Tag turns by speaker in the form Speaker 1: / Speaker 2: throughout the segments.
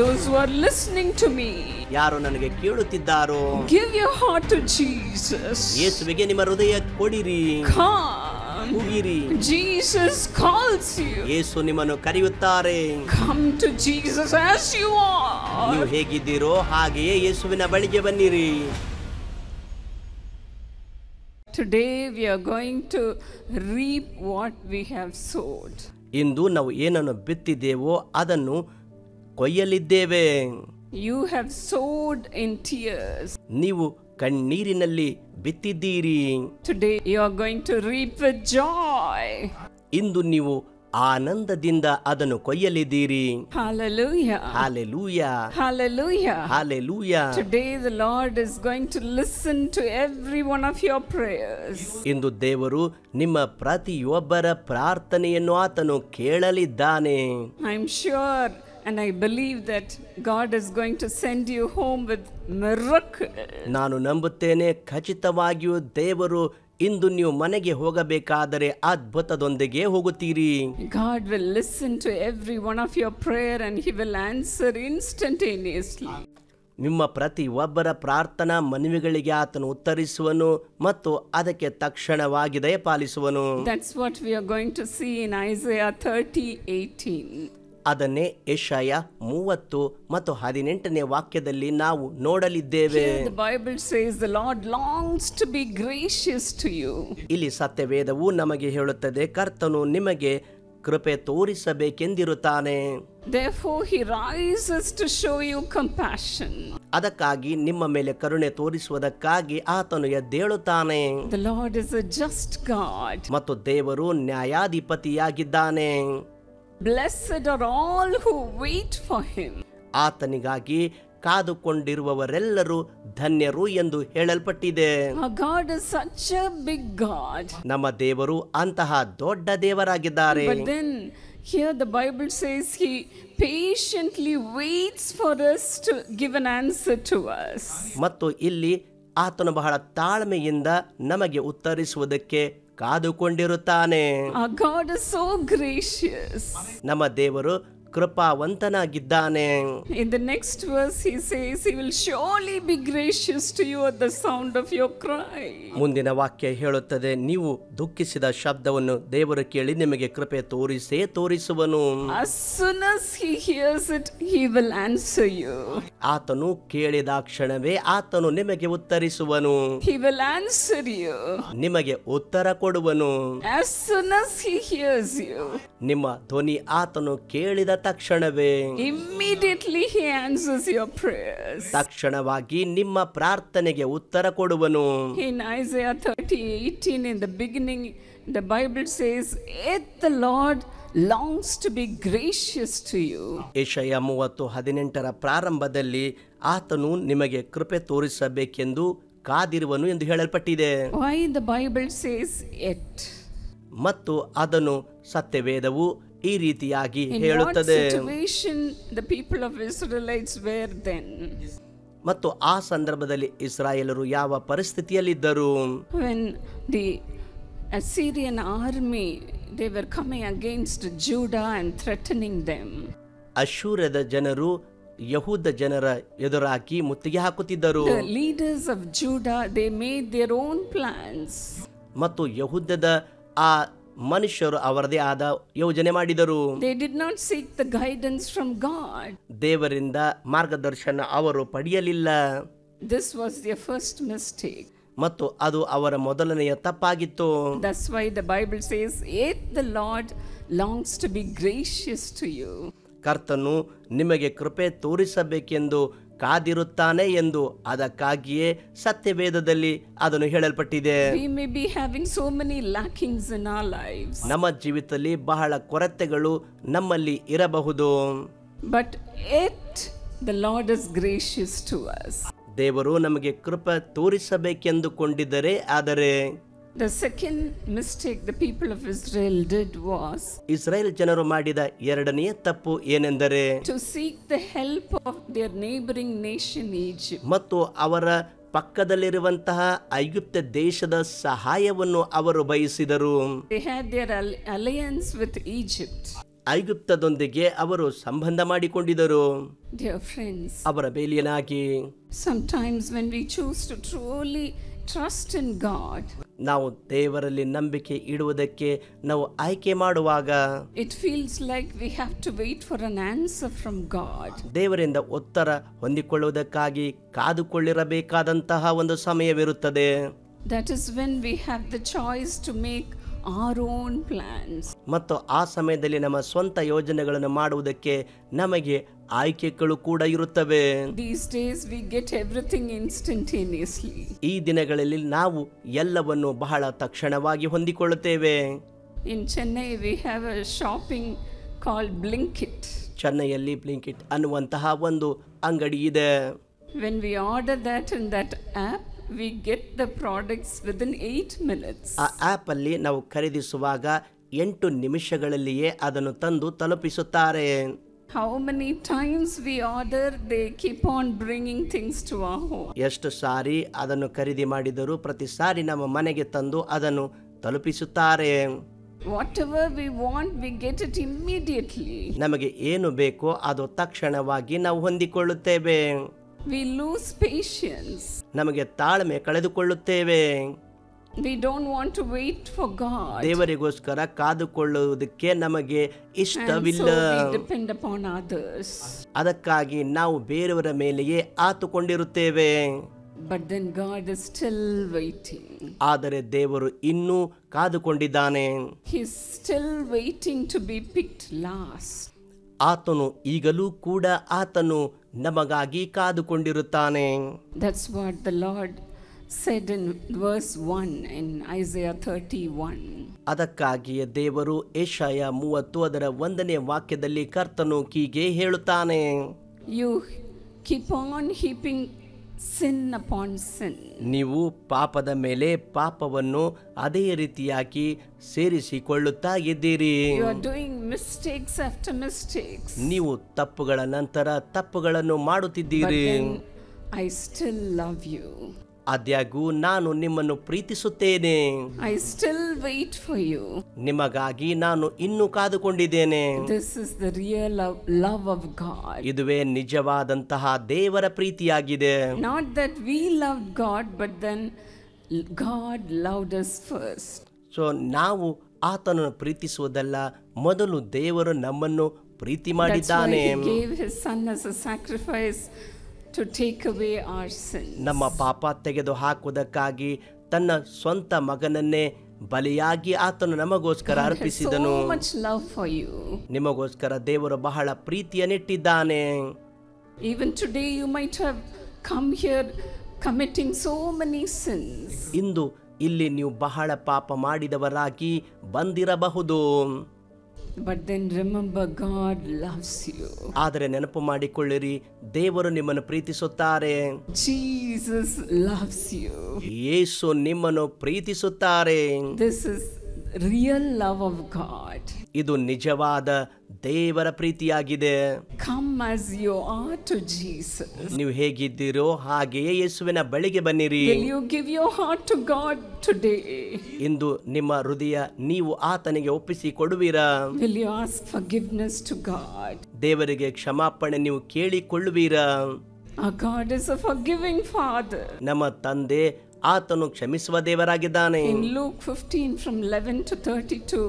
Speaker 1: Those who are listening to me,
Speaker 2: ಯಾರು ನನಗೆ ಕೇಳುತ್ತಿದ್ದಾರೋ,
Speaker 1: give your heart to Jesus.
Speaker 2: ಯೇಸುವಿಗೆ ನಿಮ್ಮ ಹೃದಯ ಕೊಡಿರಿ,
Speaker 1: Come.
Speaker 2: ಕೂಗಿರಿ.
Speaker 1: Jesus calls you.
Speaker 2: ಯೇಸು ನಿಮ್ಮನ್ನು ಕರೆಯುತ್ತಾರೆ.
Speaker 1: Come to Jesus as you
Speaker 2: ನೀವು
Speaker 1: are.
Speaker 2: ಹೇಗಿದ್ದೀರೋ ಹಾಗೆಯೇ ಯೇಸುವಿನ ಬಳಿಗೆ ಬನ್ನಿರಿ.
Speaker 1: Today we are going to reap what we have sowed.
Speaker 2: ಇಂದು ನಾವು ಏನನ್ನು ಬಿತ್ತಿದ್ದೇವೋ ಅದನ್ನು ಕೊಯ್ಯಲಿದ್ದೇವೆ.
Speaker 1: You have sowed in tears.
Speaker 2: ನೀವು ಕಣ್ಣೀರಿನಲ್ಲಿ ಬಿತ್ತಿದ್ದೀರಿ.
Speaker 1: Today you are going to reap with joy.
Speaker 2: ಇಂದು ನೀವು ಆನಂದದಿಂದ ಅದನ್ನು ಕೊಯ್ಯಲಿದ್ದೀರಿ.
Speaker 1: Hallelujah.
Speaker 2: Hallelujah,
Speaker 1: Hallelujah.
Speaker 2: Hallelujah.
Speaker 1: Today the Lord is going to listen to every one of your prayers.
Speaker 2: ಇಂದು ದೇವರು ನಿಮ್ಮ ಪ್ರತಿಯೊಬ್ಬರ ಪ್ರಾರ್ಥನೆಯನ್ನು ಆತನು ಕೇಳಲಿದ್ದಾನೆ.
Speaker 1: I'm sure and I believe that God is going to send you home with miracles.
Speaker 2: ನಾನು ನಂಬುತ್ತೇನೆ, ಖಚಿತವಾಗಿಯೂ ದೇವರು ಇಂದು ನೀವು ಮನೆಗೆ ಹೋಗಬೇಕಾದರೆ ಅದ್ಭುತದೊಂದಿಗೆ ಹೋಗುತ್ತೀರಿ.
Speaker 1: God will listen to every one of your prayer and he will answer instantaneously.
Speaker 2: ನಿಮ್ಮ ಪ್ರತಿಯೊಬ್ಬರ ಪ್ರಾರ್ಥನಾ ಮನವಿಗಳಿಗೆ ಆತನು ಉತ್ತರಿಸುವನು ಮತ್ತು ಅದಕ್ಕೆ ತಕ್ಷಣವಾಗಿ ದಯಪಾಲಿಸುವನು.
Speaker 1: That's what we are going to see in Isaiah 30:18.
Speaker 2: ಅದನ್ನೇ ಯೆಶಾಯ 30 ಮತ್ತು 18ನೇ ವಾಕ್ಯದಲ್ಲಿ ನಾವು ನೋಡಲಿದ್ದೇವೆ.
Speaker 1: Here the Bible says the Lord longs to be gracious to you.
Speaker 2: ಇಲ್ಲಿ ಸತ್ಯವೇದವು ನಮಗೆ ಹೇಳುತ್ತದೆ, ಕರ್ತನು ನಿಮಗೆ ಕೃಪೆ ತೋರಿಸಬೇಕೆಂದಿರುತ್ತಾನೆ.
Speaker 1: Therefore he rises to show you compassion.
Speaker 2: ಅದಕ್ಕಾಗಿ ನಿಮ್ಮ ಮೇಲೆ ಕರುಣೆ ತೋರಿಸುವುದಕ್ಕಾಗಿ ಆತನು ಎದ್ದೇಳುತ್ತಾನೆ.
Speaker 1: The Lord is a just God.
Speaker 2: ಮತ್ತು ದೇವರು ನ್ಯಾಯಾಧಿಪತಿಯಾಗಿದ್ದಾನೆ.
Speaker 1: Blessed are all who wait for him.
Speaker 2: ಆತನಿಗಾಗಿ ಕಾದುಕೊಂಡಿರುವವರೆಲ್ಲರೂ ಧನ್ಯರು ಎಂದು ಹೇಳಲ್ಪಟ್ಟಿದೆ.
Speaker 1: Our God is such a big God.
Speaker 2: ನಮ್ಮ ದೇವರು ಅಂತಹ ದೊಡ್ಡ ದೇವರಾಗಿದ್ದಾರೆ.
Speaker 1: But then here the Bible says he patiently waits for us to give an answer to us.
Speaker 2: ಮತ್ತು ಇಲ್ಲಿ ಆತನು ಬಹಳ ತಾಳ್ಮೆಯಿಂದ ನಮಗೆ ಉತ್ತರಿಸುವುದಕ್ಕೆ ಕಾದುಕೊಂಡಿರುತ್ತಾನೆ.
Speaker 1: Our God is so gracious.
Speaker 2: ನಮ್ಮ ದೇವರು ಕೃಪಾವಂತನಾಗಿದ್ದಾನೆ.
Speaker 1: In the next verse he says he will surely be gracious to you at the sound of your cry.
Speaker 2: ಮುಂದಿನ ವಾಕ್ಯ ಹೇಳುತ್ತದೆ, ನೀವು ದುಃಖಿಸಿದ ಶಬ್ದವನ್ನು ದೇವರು ಕೇಳಿ ನಿಮಗೆ ಕೃಪೆ ತೋರಿಸುವನು.
Speaker 1: As soon as he hears it he will answer you.
Speaker 2: ಆತನು ಕೇಳಿದ ಕ್ಷಣವೇ ಆತನು ನಿಮಗೆ ಉತ್ತರಿಸುವನು.
Speaker 1: He will answer you.
Speaker 2: ನಿಮಗೆ ಉತ್ತರ ಕೊಡುವನು.
Speaker 1: As soon as he hears you,
Speaker 2: ನಿಮ್ಮ ಧ್ವನಿ ಆತನು ಕೇಳಿದ ತಕ್ಷಣವೇ
Speaker 1: immediately he answers your prayers.
Speaker 2: ತಕ್ಷಣವಾಗಿ ನಿಮ್ಮ ಪ್ರಾರ್ಥನೆಗೆ ಉತ್ತರ ಕೊಡುವನು.
Speaker 1: In Isaiah 30:18 in the beginning the Bible says, "Yet the Lord longs to be gracious to you."
Speaker 2: ಯೆಶಾಯ 30:18 ಪ್ರಾರಂಭದಲ್ಲಿ ಆತನು ನಿಮಗೆ ಕೃಪೆ ತೋರಿಸಬೇಕೆಂದು ಕಾದಿರುವನು ಎಂದು ಹೇಳಲ್ಪಟ್ಟಿದೆ.
Speaker 1: Why the Bible says yet?
Speaker 2: ಮತ್ತು ಅದನ್ನು ಸತ್ಯವೇದವು ಈ ರೀತಿಯಾಗಿ
Speaker 1: In what
Speaker 2: ಹೇಳುತ್ತದೆ.
Speaker 1: situation the people of Israelites were then?
Speaker 2: ಮತ್ತು ಆ ಸಂದರ್ಭದಲ್ಲಿ ಇಸ್ರಾಯೇಲರು ಯಾವ ಪರಿಸ್ಥಿತಿಯಲ್ಲಿದ್ದರು?
Speaker 1: When the Assyrian army they were coming against Judah and threatening them.
Speaker 2: ಅಶ್ಶೂರದ ಜನರು ಯಹೂದ ಜನರ ಎದುರಾಗಿ ಮುತ್ತಿಗೆ ಹಾಕುತ್ತಿದ್ದರು.
Speaker 1: The leaders of Judah they made their own plans.
Speaker 2: ಮತ್ತು ಯಹೂದದ ಆ ಮನುಷ್ಯರು ಅವರದೇ ಆದ ಯೋಜನೆ ಮಾಡಿದರು.
Speaker 1: They did not seek the guidance from God.
Speaker 2: ದೇವರಿಂದ ಮಾರ್ಗದರ್ಶನ ಅವರು ಪಡೆಯಲಿಲ್ಲ.
Speaker 1: This was their first mistake.
Speaker 2: ಮತ್ತು ಅದು ಅವರ ಮೊದಲನೆಯ ತಪ್ಪಾಗಿತ್ತು.
Speaker 1: That's why the Bible says, "Yet the Lord longs to be gracious to you."
Speaker 2: ಕರ್ತನು ನಿಮಗೆ ಕೃಪೆ ತೋರಿಸಬೇಕೆಂದು ಕಾದಿರುತ್ತಾನೆ ಎಂದು ಅದಕ್ಕಾಗಿಯೇ ಸತ್ಯವೇದದಲ್ಲಿ ಅದನ್ನು ಹೇಳಲ್ಪಟ್ಟಿದೆ.
Speaker 1: We may be having so many lackings in our lives.
Speaker 2: ನಮ್ಮ ಜೀವಿತದಲ್ಲಿ ಬಹಳ ಕೊರತೆಗಳು ನಮ್ಮಲ್ಲಿ ಇರಬಹುದು.
Speaker 1: But yet the Lord is gracious to us.
Speaker 2: ದೇವರು ನಮಗೆ ಕೃಪೆ ತೋರಿಸಬೇಕೆಂದುಕೊಂಡಿದ್ದರೆ ಆದರೆ
Speaker 1: The second mistake the people of Israel did was
Speaker 2: Israel ಜನರು ಮಾಡಿದ ಎರಡನೆಯ ತಪ್ಪು ಏನೆಂದರೆ
Speaker 1: to seek the help of their neighboring nation Egypt.
Speaker 2: ಮತ್ತು ಅವರ ಪಕ್ಕದಲ್ಲಿರುವಂತಹ ಐಗುಪ್ತ ದೇಶದ ಸಹಾಯವನ್ನು ಅವರು ಬಯಸಿದರು.
Speaker 1: They had their alliance with Egypt.
Speaker 2: ಐಗುಪ್ತದೊಂದಿಗೆ ಅವರು ಸಂಬಂಧ ಮಾಡಿಕೊಂಡಿದ್ದರು.
Speaker 1: Dear friends,
Speaker 2: ಅವರ ಬೇಲಿಯನಾಗಿ
Speaker 1: sometimes when we choose to truly trust in God,
Speaker 2: ನಾವು ದೇವರಲ್ಲಿ ನಂಬಿಕೆ ಇಡುವುದಕ್ಕೆ ನಾವು ಆಯ್ಕೆ ಮಾಡುವಾಗ
Speaker 1: it feels like we have to wait for an answer from God.
Speaker 2: ದೇವರಿಂದ ಉತ್ತರ ಹೊಂದಿಕೊಳ್ಳುವುದಕ್ಕಾಗಿ ಕಾದುಕೊಳ್ಳಿರಬೇಕಾದಂತಹ ಒಂದು ಸಮಯವಿರುತ್ತದೆ.
Speaker 1: That is when we have the choice to make our own plans.
Speaker 2: ಮತ್ತು ಆ ಸಮಯದಲ್ಲಿ ನಮ್ಮ ಸ್ವಂತ ಯೋಜನೆಗಳನ್ನು ಮಾಡುವುದಕ್ಕೆ ನಮಗೆ ಆಯ್ಕೆಗಳು ಕೂಡ ಇರುತ್ತವೆ.
Speaker 1: These days we get everything instantaneously.
Speaker 2: ಈ ದಿನಗಳಲ್ಲಿ ನಾವು ಎಲ್ಲವನ್ನು ಬಹಳ ತಕ್ಷಣವಾಗಿ ಹೊಂದಿಕೊಳ್ಳುತ್ತೇವೆ.
Speaker 1: In Chennai we have a shopping called Blinkit.
Speaker 2: ಚೆನ್ನೈಯಲ್ಲಿ Blinkit ಅನ್ನುವಂತಹ ಒಂದು ಅಂಗಡಿ ಇದೆ.
Speaker 1: When we order that in that app, we get the products within 8 minutes.
Speaker 2: ಆ ಆ್ಯಪ್ ಅಲ್ಲಿ ನಾವು ಖರೀದಿಸುವಾಗ 8 ನಿಮಿಷಗಳಲ್ಲಿಯೇ ಅದನ್ನು ತಂದು ತಲುಪಿಸುತ್ತಾರೆ.
Speaker 1: How many times we order, they keep on bringing things to our home.
Speaker 2: ಎಷ್ಟು ಸಾರಿ ಅದನ್ನು ಖರೀದಿ ಮಾಡಿದರೂ ಪ್ರತಿ ಸಾರಿ ನಮ್ಮ ಮನೆಗೆ ತಂದು ಅದನ್ನು ತಲುಪಿಸುತ್ತಾರೆ.
Speaker 1: Whatever we want, we get it immediately.
Speaker 2: ನಮಗೆ ಏನು ಬೇಕೋ ಅದು ತಕ್ಷಣವಾಗಿ ನಾವು ಹೊಂದಿಕೊಳ್ಳುತ್ತೇವೆ.
Speaker 1: We lose patience.
Speaker 2: ನಮಗೆ ತಾಳ್ಮೆ ಕಳೆದುಕೊಳ್ಳುತ್ತೇವೆ.
Speaker 1: We don't want to wait for God.
Speaker 2: ದೇವರಿಗೋಸ್ಕರ ಕಾದುಕೊಳ್ಳುವುದಕ್ಕೆ ನಮಗೆ ಇಷ್ಟವಿಲ್ಲ.
Speaker 1: And so we depend upon others.
Speaker 2: ಅದಕ್ಕಾಗಿ ನಾವು ಬೇರೆಯವರ ಮೇಲೆಯೇ ಆತುಕೊಂಡಿರುತ್ತೇವೆ.
Speaker 1: But then God is still waiting.
Speaker 2: ಆದರೆ ದೇವರು ಇನ್ನೂ ಕಾದುಕೊಂಡಿದ್ದಾನೆ.
Speaker 1: He's still waiting to be picked last.
Speaker 2: ಆತನು ಈಗಲೂ ಕೂಡ ಆತನು ನಮಗಾಗಿ ಕಾದುಕೊಂಡಿರುತ್ತಾನೆ.
Speaker 1: That's what the Lord said in verse 1 in Isaiah 31.
Speaker 2: ಅದಕ್ಕಾಗಿಯೇ ದೇವರು ಯೆಶಾಯ 30 ಅದರ 1ನೇ ವಾಕ್ಯದಲ್ಲಿ ಕರ್ತನು ಹೀಗೆ ಹೇಳುತ್ತಾನೆ,
Speaker 1: You keep on heaping sin upon sin.
Speaker 2: ನೀವು ಪಾಪದ ಮೇಲೆ ಪಾಪವನ್ನು ಅದೇ ರೀತಿಯಾಗಿ ಸೇರಿಸಿಕೊಳ್ಳುತ್ತಾ ಇದ್ದೀರಿ.
Speaker 1: You are doing mistakes after mistakes.
Speaker 2: ನೀವು ತಪ್ಪುಗಳ ನಂತರ ತಪ್ಪುಗಳನ್ನು ಮಾಡುತ್ತಿದ್ದೀರಿ.
Speaker 1: But then I still love you.
Speaker 2: ಆದ್ಯಾಗೂ ನಾನು ನಿಮ್ಮನ್ನು ಪ್ರೀತಿಸುತ್ತೇನೆ.
Speaker 1: I still wait for you.
Speaker 2: ನಿಮಗಾಗಿ ನಾನು ಇನ್ನೂ ಕಾದುಕೊಂಡಿದ್ದೇನೆ.
Speaker 1: This is the real love of God.
Speaker 2: ಇದುವೇ ನಿಜವಾದಂತಹ ದೇವರ ಪ್ರೀತಿಯಾಗಿದೆ.
Speaker 1: Not that we loved God, but then God loved us first.
Speaker 2: So ನಾವು ಆತನನ್ನು ಪ್ರೀತಿಸುವುದಲ್ಲ, ಮೊದಲು ದೇವರು ನಮ್ಮನ್ನು ಪ್ರೀತಿ ಮಾಡಿದ್ದಾನೆ.
Speaker 1: That's why he gave his son as a sacrifice to take away our sins.
Speaker 2: ನಮ್ಮ ಪಾಪ ತೆಗೆದು ಹಾಕುವುದಕ್ಕಾಗಿ ತನ್ನ ಸ್ವಂತ ಮಗನನ್ನೇ ಬಲಿಯಾಗಿ ಆತನು ನಮಗೋಸ್ಕರ ಅರ್ಪಿಸಿದನು.
Speaker 1: So much love for you.
Speaker 2: ನಿಮಗೋಸ್ಕರ ದೇವರು ಬಹಳ ಪ್ರೀತಿಯನ್ನಿಟ್ಟಿದ್ದಾನೆ.
Speaker 1: Even today you might have come here committing so many sins.
Speaker 2: ಇಂದು ಇಲ್ಲಿ ನೀವು ಬಹಳ ಪಾಪ ಮಾಡಿದವರಾಗಿ ಬಂದಿರಬಹುದು.
Speaker 1: But then remember, God loves you.
Speaker 2: ಆದರೆ ನೆನಪು ಮಾಡಿಕೊಳ್ಳಿರಿ, ದೇವರು ನಿಮ್ಮನ್ನು ಪ್ರೀತಿಸುತ್ತಾರೆ.
Speaker 1: Jesus loves you.
Speaker 2: ಯೇಸು ನಿಮ್ಮನ್ನು ಪ್ರೀತಿಸುತ್ತಾರೆ.
Speaker 1: This is real love of God.
Speaker 2: ಇದು ನಿಜವಾದ ದೇವರ ಪ್ರೀತಿಯಾಗಿದೆ.
Speaker 1: Come as you are to Jesus.
Speaker 2: ನೀವು ಹೇಗಿದ್ದೀರೋ ಹಾಗೆಯೇ ಯೇಸುವಿನ ಬಳಿಗೆ ಬನ್ನಿರಿ.
Speaker 1: Will you give your heart to God today?
Speaker 2: ಇಂದು ನಿಮ್ಮ ಹೃದಯ ನೀವು ಆತನಿಗೆ ಒಪ್ಪಿಸಿ ಕೊಡುವಿರಾ?
Speaker 1: Will you ask forgiveness to God?
Speaker 2: ದೇವರಿಗೆ ಕ್ಷಮಾಪಣೆ ನೀವು ಕೇಳಿಕೊಳ್ಳುವಿರಾ?
Speaker 1: Our God is a forgiving Father.
Speaker 2: ನಮ್ಮ ತಂದೆ ಆತನು ಕ್ಷಮಿಸುವ ದೇವರಾಗಿದ್ದಾನೆ.
Speaker 1: In Luke 15 from 11 to 32,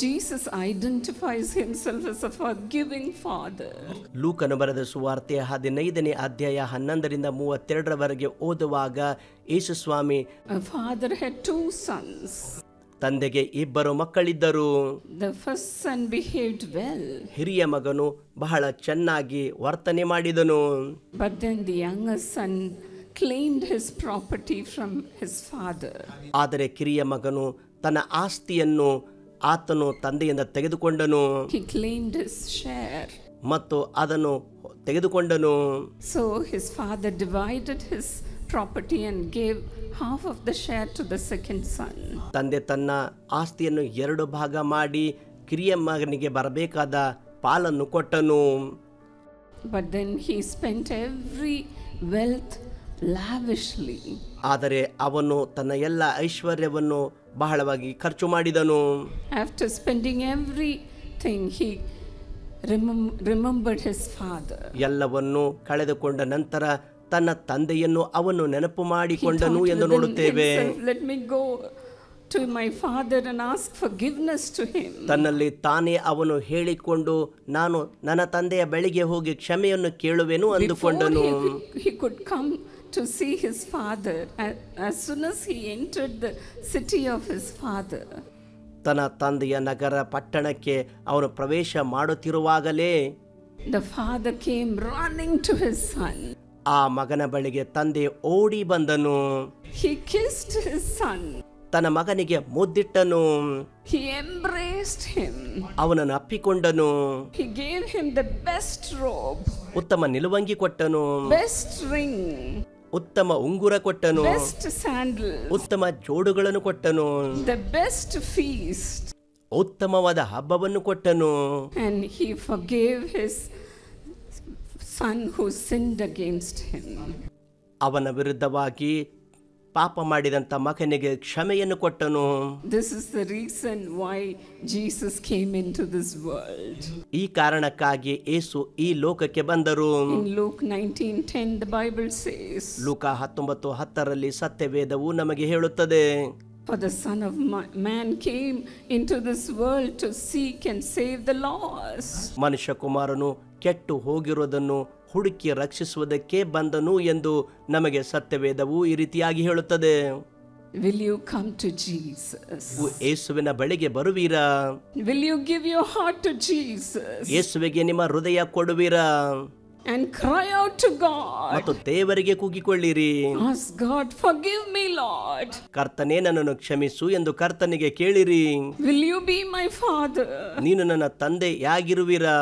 Speaker 1: Jesus identifies himself as a forgiving Father.
Speaker 2: ಲೂಕನು ಬರೆದ ಸುವಾರ್ತೆ 15ನೇ ಅಧ್ಯಾಯ 11ರಿಂದ 32ರವರೆಗೆ ಓದುವಾಗ ಯೇಸು ಸ್ವಾಮಿ,
Speaker 1: A father had 2 sons.
Speaker 2: ತಂದೆಗೆ 2 ಮಕ್ಕಳಿದ್ದರು.
Speaker 1: The first son behaved well.
Speaker 2: ಹಿರಿಯ ಮಗನು ಬಹಳ ಚೆನ್ನಾಗಿ ವರ್ತನೆ ಮಾಡಿದನು.
Speaker 1: But then the younger son claimed his property from his father.
Speaker 2: ಆದರೆ ಕಿರಿಯ ಮಗನು ತನ್ನ ಆಸ್ತಿಯನ್ನು ಆತನು ತಂದೆಯಿಂದ ತೆಗೆದುಕೊಂಡನು.
Speaker 1: He claimed his share.
Speaker 2: ಮತ್ತು ಅದನ್ನು ತೆಗೆದುಕೊಂಡನು.
Speaker 1: So his father divided his property and gave half of the share to the second son.
Speaker 2: ತಂದೆ ತನ್ನ ಆಸ್ತಿಯನ್ನು 2 ಭಾಗ ಮಾಡಿ ಕಿರಿಯ ಮಗನಿಗೆ ಬರಬೇಕಾದ ಪಾಲನ್ನು ಕೊಟ್ಟನು.
Speaker 1: But then he spent every wealth lavishly.
Speaker 2: ಆದರೆ ಅವನು ತನ್ನ ಎಲ್ಲ ಐಶ್ವರ್ಯವನ್ನು ಬಹಳವಾಗಿ ಖರ್ಚು ಮಾಡಿದನು.
Speaker 1: After spending everything, he remembered his father.
Speaker 2: ಎಲ್ಲವನ್ನು ಕಳೆದುಕೊಂಡ ನಂತರ ತನ್ನ ತಂದೆಯನ್ನು ಅವನು ನೆನಪು ಮಾಡಿಕೊಂಡನು ಎಂದು ನೋಡುತ್ತೇವೆ.
Speaker 1: Let me go to my father and ask forgiveness to him.
Speaker 2: ತನ್ನಲ್ಲಿ ತಾನೇ ಅವನು ಹೇಳಿಕೊಂಡು ನಾನು ನನ್ನ ತಂದೆಯ ಬಳಿಗೆ ಹೋಗಿ ಕ್ಷಮೆಯನ್ನು ಕೇಳುವೆನು ಅಂದುಕೊಂಡನು.
Speaker 1: He could come to see his father. As soon as he entered the city of his father,
Speaker 2: ತನ್ನ ತಂದೆಯ ನಗರ ಪಟ್ಟಣಕ್ಕೆ ಅವನು ಪ್ರವೇಶ ಮಾಡುತ್ತಿರುವಾಗಲೇ
Speaker 1: the father came running to his son.
Speaker 2: ಆ ಮಗನ ಬಳಿಗೆ ತಂದೆ ಓಡಿ ಬಂದನು.
Speaker 1: He kissed his son.
Speaker 2: ತನ್ನ ಮಗನಿಗೆ ಮುದ್ದಿಟ್ಟನು.
Speaker 1: He embraced him.
Speaker 2: ಅವನನ್ನು ಅಪ್ಪಿಕೊಂಡನು.
Speaker 1: He gave him the best robe,
Speaker 2: ಉತ್ತಮ ನಿಲುವಂಗಿ ಕೊಟ್ಟನು.
Speaker 1: best ring,
Speaker 2: ಉತ್ತಮ ಉಂಗುರ ಕೊಟ್ಟನು.
Speaker 1: best sandals,
Speaker 2: ಉತ್ತಮ ಜೋಡುಗಳನ್ನು ಕೊಟ್ಟನು.
Speaker 1: the best feast.
Speaker 2: ಉತ್ತಮವಾದ ಹಬ್ಬವನ್ನು ಕೊಟ್ಟನು.
Speaker 1: And he forgave his son who sinned against him.
Speaker 2: ಅವನ ವಿರುದ್ಧವಾಗಿ ಪಾಪ ಮಾಡಿದಂಥ ಮಗನಿಗೆ ಕ್ಷಮೆಯನ್ನು ಕೊಟ್ಟನು.
Speaker 1: This is the reason why Jesus came into this world.
Speaker 2: ಈ ಕಾರಣಕ್ಕಾಗಿ ಯೇಸು ಈ ಲೋಕಕ್ಕೆ ಬಂದರು.
Speaker 1: In Luke 19:10 the Bible says,
Speaker 2: ಲೂಕ 19:10 ಸತ್ಯವೇದವು ನಮಗೆ ಹೇಳುತ್ತದೆ,
Speaker 1: for the Son of Man came into this world to seek and save the lost.
Speaker 2: ಮನುಷ್ಯ ಕುಮಾರನು ಕೆಟ್ಟು ಹೋಗಿರುವುದನ್ನು ಹುಡುಕಿ ರಕ್ಷಿಸುವುದಕ್ಕೆ ಬಂದನು ಎಂದು ನಮಗೆ ಸತ್ಯವೇದವು ಈ ರೀತಿಯಾಗಿ ಹೇಳುತ್ತದೆ.
Speaker 1: Will you come to Jesus?
Speaker 2: ಯೇಸುವಿನ ಬಳಿಗೆ ಬರುವೀರಾ?
Speaker 1: Will you give your heart to Jesus?
Speaker 2: ಯೇಸುವಿಗೆ ನಿಮ್ಮ ಹೃದಯ ಕೊಡುವೀರಾ?
Speaker 1: And cry out to God.
Speaker 2: ಮತ್ತು ದೇವರಿಗೆ ಕೂಗಿಕೊಳ್ಳಿರಿ.
Speaker 1: Ask God, forgive me, Lord.
Speaker 2: ಕರ್ತನೇ ನನ್ನನ್ನು ಕ್ಷಮಿಸು ಎಂದು ಕರ್ತನಿಗೆ ಕೇಳಿರಿ.
Speaker 1: Will you be my father?
Speaker 2: ನೀನು ನನ್ನ ತಂದೆಯಾಗಿರುವಿರಾ?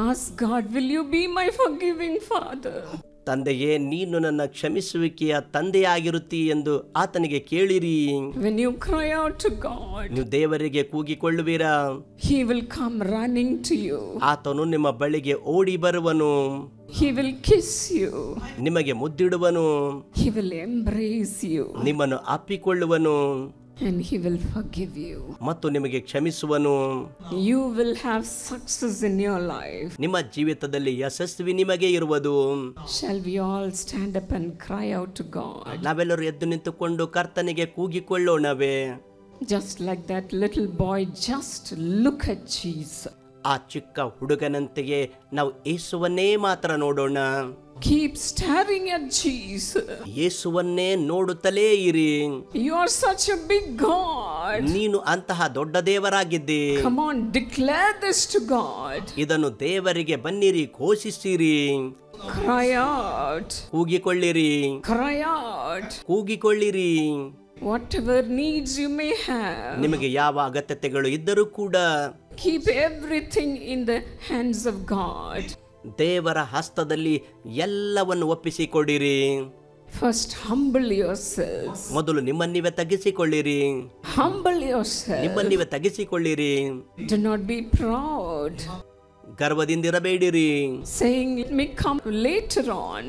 Speaker 1: Ask God, will you be my forgiving father?
Speaker 2: ತಂದೆಯೇ ನೀನು ನನ್ನ ಕ್ಷಮಿಸುವಿಕೆಯ ತಂದೆಯಾಗಿರುತ್ತಿ ಎಂದು ಆತನಿಗೆ ಕೇಳಿರಿ.
Speaker 1: When you cry out to God,
Speaker 2: ನೀವು ದೇವರಿಗೆ ಕೂಗಿಕೊಳ್ಳುವಿರಾ?
Speaker 1: He will come running to you.
Speaker 2: ಆತನು ನಿಮ್ಮ ಬಳಿಗೆ ಓಡಿ ಬರುವನು.
Speaker 1: He will kiss you.
Speaker 2: ನಿಮಗೆ ಮುದ್ದಿಡುವನು.
Speaker 1: He will embrace you.
Speaker 2: ನಿಮ್ಮನ್ನು ಅಪ್ಪಿಕೊಳ್ಳುವನು.
Speaker 1: And he will forgive you.
Speaker 2: ಮತ್ತು ನಿಮಗೆ ಕ್ಷಮಿಸುವನು.
Speaker 1: You will have success in your life.
Speaker 2: ನಿಮ್ಮ ಜೀವಿತದಲ್ಲಿ ಯಶಸ್ವಿ ನಿಮಗೆ ಇರುವುದು.
Speaker 1: Shall we all stand up and cry out to God?
Speaker 2: ನಾವೆಲ್ಲರೂ ಎದ್ದು ನಿಂತುಕೊಂಡು ಕರ್ತನಿಗೆ ಕೂಗಿಕೊಳ್ಳೋಣವೇ?
Speaker 1: Just like that little boy, just look at Jesus.
Speaker 2: ಆ ಚಿಕ್ಕ ಹುಡುಗನಂತೆಯೇ ನಾವು ಯೇಸುವನ್ನೇ ಮಾತ್ರ ನೋಡೋಣ.
Speaker 1: Keep staring at Jesus.
Speaker 2: ಯೇಸುವನ್ನೇ ನೋಡುತ್ತಲೇ ಇರಿ.
Speaker 1: You are such a big God.
Speaker 2: ನೀನು ಅಂತಹ ದೊಡ್ಡ ದೇವರಾಗಿದ್ದಿ.
Speaker 1: Come on, declare this to God.
Speaker 2: ಇದನ್ನು ದೇವರಿಗೆ ಬನ್ನಿರಿ, ಘೋಷಿಸಿರಿ.
Speaker 1: Cry out.
Speaker 2: ಕೂಗಿಕೊಳ್ಳಿರಿ.
Speaker 1: Cry out.
Speaker 2: ಕೂಗಿಕೊಳ್ಳಿರಿ.
Speaker 1: Whatever needs you may have.
Speaker 2: ನಿಮಗೆ ಯಾವ ಅಗತ್ಯತೆಗಳು ಇದ್ದರೂ ಕೂಡ
Speaker 1: Keep everything in the hands of God.
Speaker 2: ದೇವರ ಹಸ್ತದಲ್ಲಿ ಎಲ್ಲವನ್ನು ಒಪ್ಪಿಸಿಕೊಡಿರಿ.
Speaker 1: First humble yourselves.
Speaker 2: ಮೊದಲು ನಿಮ್ಮನ್ನಿವೆ ತಗ್ಗಿಸಿಕೊಳ್ಳಿರಿ.
Speaker 1: Humble yourself.
Speaker 2: ನಿಮ್ಮನ್ನಿವೆ ತಗ್ಗಿಸಿಕೊಳ್ಳಿರಿ.
Speaker 1: Do not be proud.
Speaker 2: ಗರ್ವದಿಂದಿರಬೇಡಿರಿ.
Speaker 1: Saying let me come later on.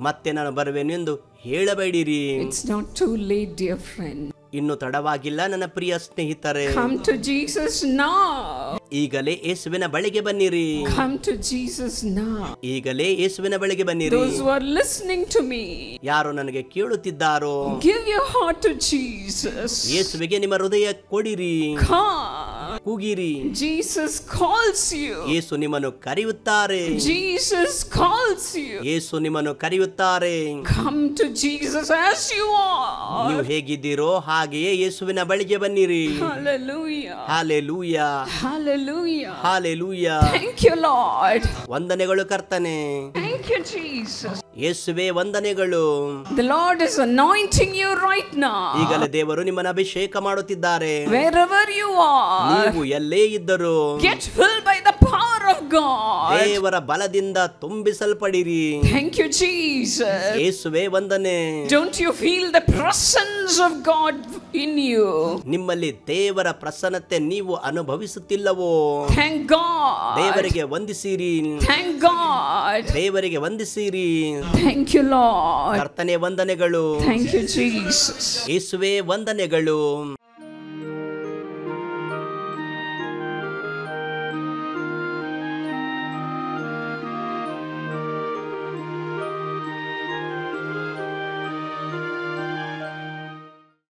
Speaker 2: ಮತ್ತೆ ನಾನು ಬರುವೆನು ಎಂದು ಹೇಳಬೇಡಿರಿ.
Speaker 1: It's not too late, dear friend.
Speaker 2: ಇನ್ನು ತಡವಾಗಿಲ್ಲ ನನ್ನ ಪ್ರಿಯ ಸ್ನೇಹಿತರೆ.
Speaker 1: Come to Jesus now.
Speaker 2: ಈಗಲೇ ಯೇಸುವಿನ ಬಳಿಗೆ ಬನ್ನಿರಿ.
Speaker 1: Come to Jesus now.
Speaker 2: ಈಗಲೇ ಯೇಸುವಿನ ಬಳಿಗೆ ಬನ್ನಿರಿ.
Speaker 1: Those who are listening to me,
Speaker 2: ಯಾರು ನನಗೆ ಕೇಳುತ್ತಿದ್ದಾರೋ,
Speaker 1: give your heart to Jesus.
Speaker 2: ಯೇಸುವಿಗೆ ನಿಮ್ಮ ಹೃದಯ ಕೊಡಿರಿ.
Speaker 1: Come.
Speaker 2: ಕೂಗಿರಿ.
Speaker 1: Jesus calls you.
Speaker 2: ಯೇಸು ನಿಮ್ಮನ್ನು ಕರೆಯುತ್ತಾರೆ.
Speaker 1: Jesus calls you.
Speaker 2: ಯೇಸು ನಿಮ್ಮನ್ನು ಕರೆಯುತ್ತಾರೆ.
Speaker 1: Come to Jesus as you are.
Speaker 2: ನೀವು ಹೇಗಿದ್ದೀರೋ ಹಾಗೆಯೇ ಯೇಸುವಿನ ಬಳಿಗೆ ಬನ್ನಿರಿ.
Speaker 1: Hallelujah.
Speaker 2: Hallelujah.
Speaker 1: Hallelujah.
Speaker 2: Hallelujah.
Speaker 1: Thank you, Lord.
Speaker 2: ವಂದನೆಗಳು ಕರ್ತನೇ.
Speaker 1: Thank you, Jesus.
Speaker 2: ಯೇಸುವೇ ವಂದನೆಗಳು.
Speaker 1: The Lord is anointing you right now.
Speaker 2: ಈಗಲೇ ದೇವರು ನಿಮ್ಮನ್ನು ಅಭಿಷೇಕ ಮಾಡುತ್ತಿದ್ದಾರೆ.
Speaker 1: Wherever you are,
Speaker 2: ನೀವು ಎಲ್ಲೇ ಇದ್ದರೂ
Speaker 1: get filled by the power of God.
Speaker 2: ದೇವರ ಬಲದಿಂದ ತುಂಬಿಸಲ್ಪಡಿರಿ.
Speaker 1: Thank you, Jesus.
Speaker 2: ಯೇಸುವೇ ವಂದನೆ.
Speaker 1: Don't you feel the presence of God in you?
Speaker 2: ನಿಮ್ಮಲ್ಲಿ ದೇವರ ಪ್ರಸನ್ನತೆ ನೀವು ಅನುಭವಿಸುತ್ತಿಲ್ಲವೋ?
Speaker 1: Thank God.
Speaker 2: ದೇವರಿಗೆ ವಂದಿಸಿರಿ.
Speaker 1: Thank God.
Speaker 2: ದೇವರಿಗೆ ವಂದಿಸಿರಿ.
Speaker 1: Thank you, Lord.
Speaker 2: ಕರ್ತನೇ ವಂದನೆಗಳು.
Speaker 1: Thank you, Jesus.
Speaker 2: ಯೇಸುವೇ ವಂದನೆಗಳು.